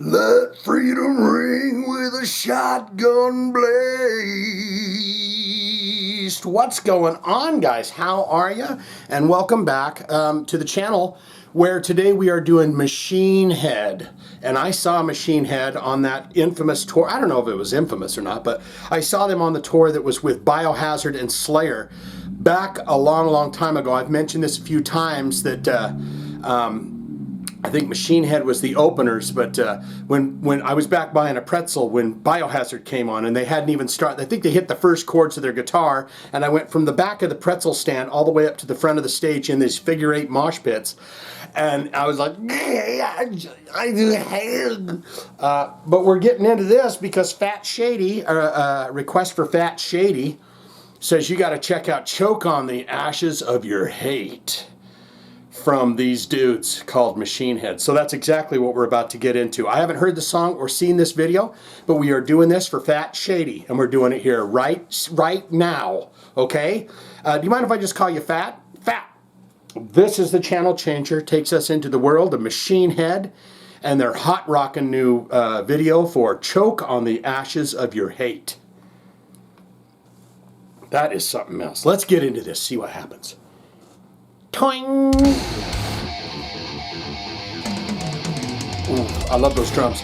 Let freedom ring with a shotgun blast. What's going on, guys? How are you? And welcome back to the channel where today we are doing Machine Head. And I saw Machine Head on that infamous tour. I don't know if it was infamous or not, but I saw them on the tour that was with Biohazard and Slayer back a long time ago. I've mentioned this a few times that I think Machine Head was the openers, but when I was back buying a pretzel when Biohazard came on, and they hadn't even started, I think they hit the first chords of their guitar, and I went from the back of the pretzel stand all the way up to the front of the stage in these figure-8 mosh pits, and I was like, but we're getting into this because Fat Shady, request for Fat Shady, says you got to check out Choke on the Ashes of Your Hate from these dudes called Machine Head. So that's exactly what we're about to get into. I haven't heard the song or seen this video, but we are doing this for Fat Shady, and we're doing it here right now, okay? Do you mind if I just call you Fat? Fat. This is the channel changer, takes us into the world of Machine Head and their hot rockin' new video for Choke on the Ashes of Your Hate. That is something else. Let's get into this, see what happens. Toing! Ooh, I love those drums.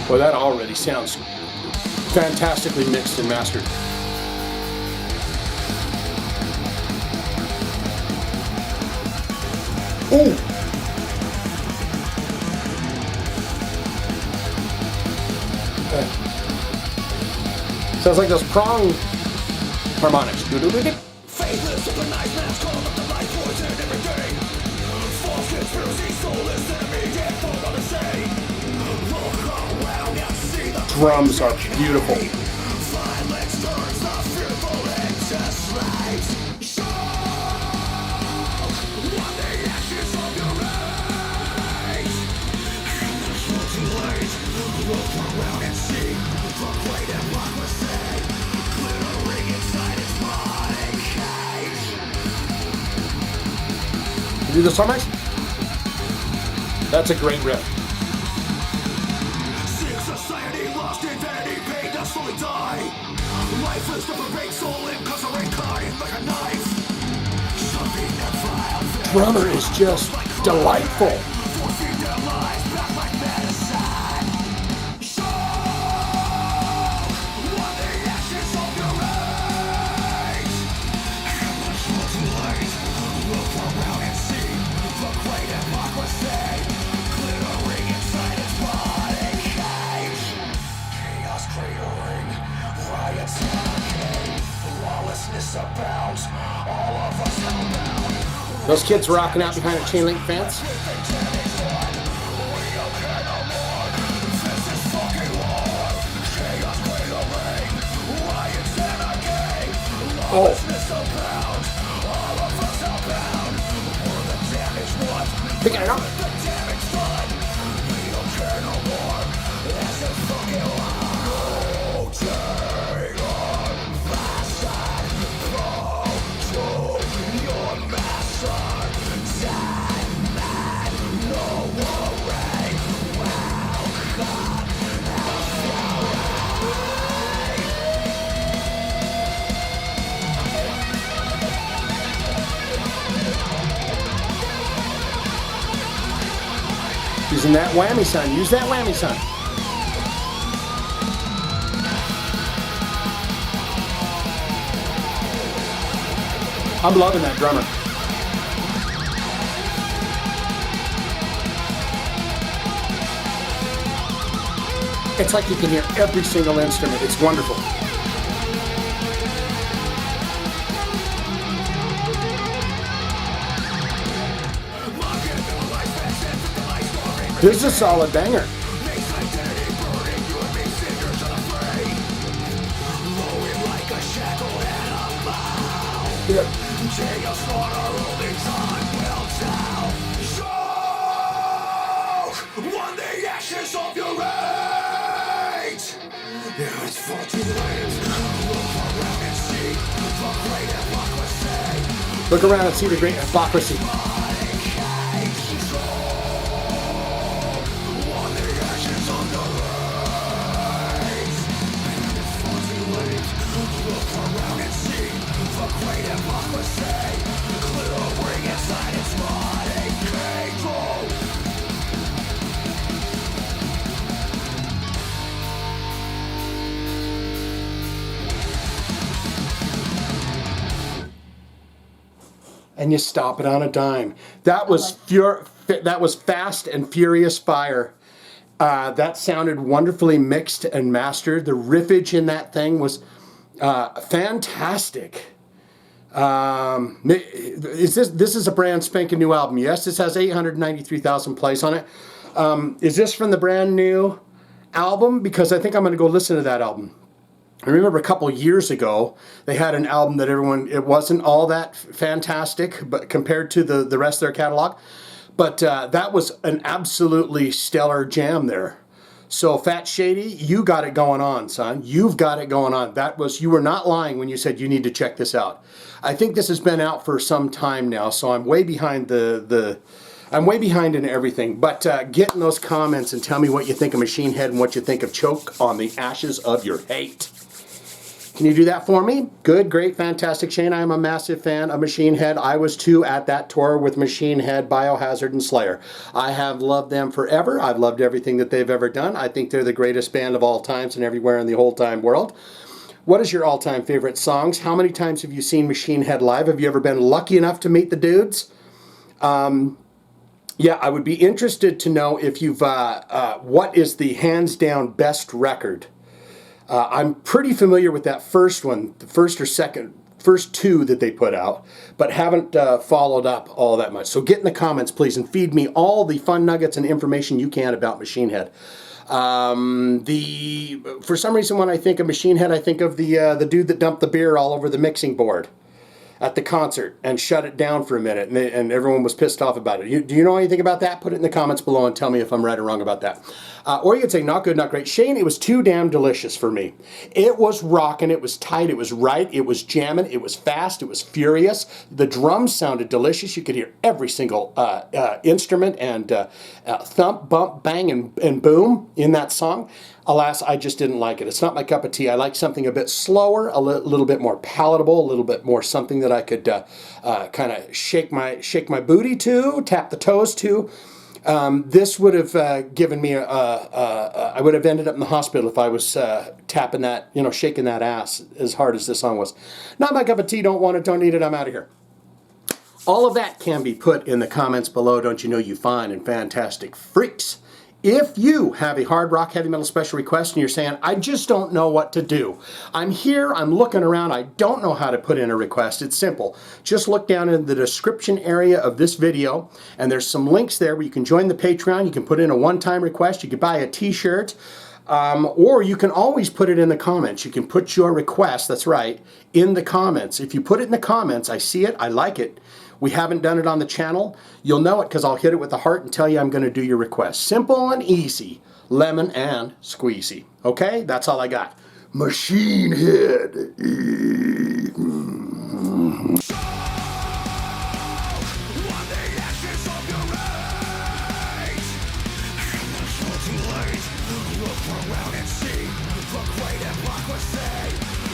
Boy, that already sounds fantastically mixed and mastered. Ooh! Sounds like those prong harmonics. Faithless of the nice man's called up the light poison everything. False conspiracy, soulless enemy, dead for another say. Look around and see the drums are beautiful. Violence turns the fearful into slaves. Show what the ashes of your rage. And there's no too late. Look around and see the great hypocrisy. Do the summers? That's a great riff. Sick society lost in vanity, pain to slowly die. Lifeless of a big soul incarcerate like a knife. Drummer is just delightful. Those kids rocking out behind a chain link fence. Oh. Picking it up. Using that whammy, son. Use that whammy, son. I'm loving that drummer. It's like you can hear every single instrument. It's wonderful. This is a solid banger. Yep. It's far too late. Look around and see the great hypocrisy. Look around and see the great hypocrisy. And you stop it on a dime. That was fast and furious fire. That sounded wonderfully mixed and mastered. The riffage in that thing was fantastic. This is a brand spanking new album. Yes, this has 893,000 plays on it. Is this from the brand new album? Because I think I'm going to go listen to that album. I remember a couple years ago, they had an album that it wasn't all that fantastic, but compared to the rest of their catalog. But that was an absolutely stellar jam there. So Fat Shady, you got it going on, son. You've got it going on. You were not lying when you said you need to check this out. I think this has been out for some time now, so I'm way behind I'm way behind in everything. But get in those comments and tell me what you think of Machine Head and what you think of Choke on the Ashes of Your Hate. Can you do that for me? Good, great, fantastic. Shane, I am a massive fan of Machine Head. I was too at that tour with Machine Head, Biohazard, and Slayer. I have loved them forever. I've loved everything that they've ever done. I think they're the greatest band of all times and everywhere in the whole time world. What is your all-time favorite songs? How many times have you seen Machine Head live? Have you ever been lucky enough to meet the dudes? Yeah, I would be interested to know if you've, what is the hands-down best record? I'm pretty familiar with that first one, the first two that they put out, but haven't followed up all that much. So get in the comments, please, and feed me all the fun nuggets and information you can about Machine Head. For some reason, when I think of Machine Head, I think of the dude that dumped the beer all over the mixing board at the concert and shut it down for a minute, and everyone was pissed off about it. Do you know anything about that? Put it in the comments below and tell me if I'm right or wrong about that. Or you could say, not good, not great. Shane, it was too damn delicious for me. It was rocking, it was tight, it was right, it was jamming, it was fast, it was furious. The drums sounded delicious. You could hear every single instrument and thump, bump, bang, and boom in that song. Alas, I just didn't like it. It's not my cup of tea. I like something a bit slower, a little bit more palatable, a little bit more something that I could kind of shake my booty to, tap the toes to. This would have given me I would have ended up in the hospital if I was tapping that, shaking that ass as hard as this song was. Not my cup of tea. Don't want it. Don't need it. I'm out of here. All of that can be put in the comments below. Don't you know, you fine and fantastic freaks? If you have a hard rock, heavy metal special request and you're saying, I just don't know what to do. I'm here, I'm looking around, I don't know how to put in a request. It's simple. Just look down in the description area of this video, and there's some links there where you can join the Patreon, you can put in a one-time request, you can buy a t-shirt, or you can always put it in the comments. You can put your request, that's right, in the comments. If you put it in the comments, I see it, I like it. We haven't done it on the channel. You'll know it because I'll hit it with the heart and tell you I'm going to do your request. Simple and easy. Lemon and squeezy. Okay? That's all I got. Machine Head.